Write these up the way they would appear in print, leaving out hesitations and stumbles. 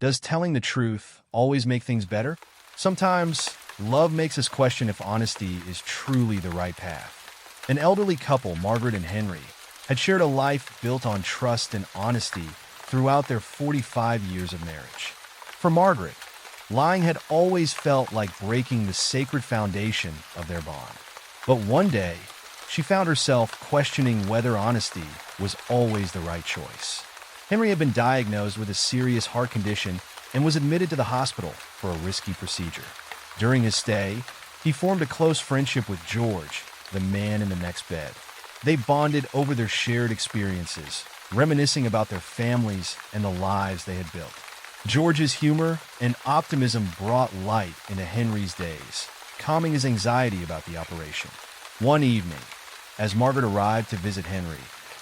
Does telling the truth always make things better? Sometimes, love makes us question if honesty is truly the right path. An elderly couple, Margaret and Henry, had shared a life built on trust and honesty throughout their 45 years of marriage. For Margaret, lying had always felt like breaking the sacred foundation of their bond. But one day, she found herself questioning whether honesty was always the right choice. Henry had been diagnosed with a serious heart condition and was admitted to the hospital for a risky procedure. During his stay, he formed a close friendship with George, the man in the next bed. They bonded over their shared experiences, reminiscing about their families and the lives they had built. George's humor and optimism brought light into Henry's days, calming his anxiety about the operation. One evening, as Margaret arrived to visit Henry,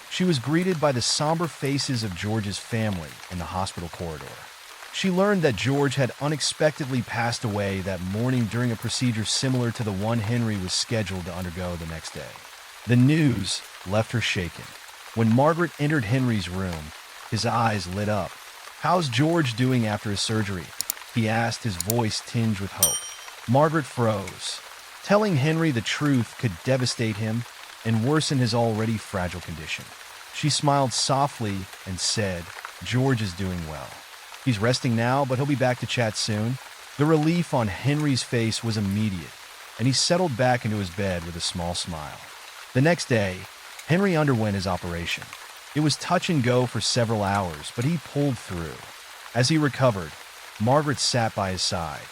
she was greeted by the somber faces of George's family in the hospital corridor. She learned that George had unexpectedly passed away that morning during a procedure similar to the one Henry was scheduled to undergo the next day. The news left her shaken. When Margaret entered Henry's room, his eyes lit up. "How's George doing after his surgery?" he asked, his voice tinged with hope. Margaret froze. Telling Henry the truth could devastate him and worsen his already fragile condition. She smiled softly and said, "George is doing well. He's resting now, but he'll be back to chat soon." The relief on Henry's face was immediate, and he settled back into his bed with a small smile. The next day, Henry underwent his operation. It was touch and go for several hours, but he pulled through. As he recovered, Margaret sat by his side,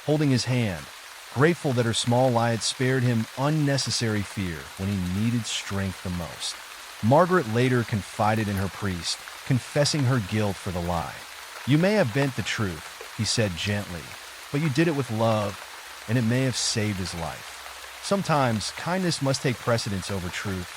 holding his hand, grateful that her small lie had spared him unnecessary fear when he needed strength the most. Margaret later confided in her priest, confessing her guilt for the lie. "You may have bent the truth," he said gently, "but you did it with love, and it may have saved his life." Sometimes, kindness must take precedence over truth.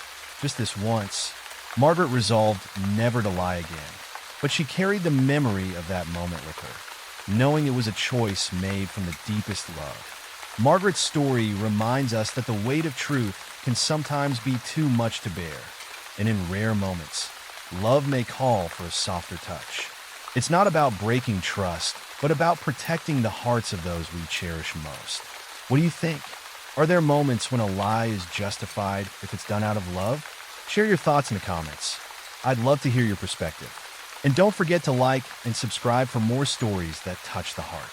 Just this once, Margaret resolved never to lie again, but she carried the memory of that moment with her, knowing it was a choice made from the deepest love. Margaret's story reminds us that the weight of truth can sometimes be too much to bear, and in rare moments, love may call for a softer touch. It's not about breaking trust, but about protecting the hearts of those we cherish most. What do you think? Are there moments when a lie is justified if it's done out of love? Share your thoughts in the comments. I'd love to hear your perspective. And don't forget to like and subscribe for more stories that touch the heart.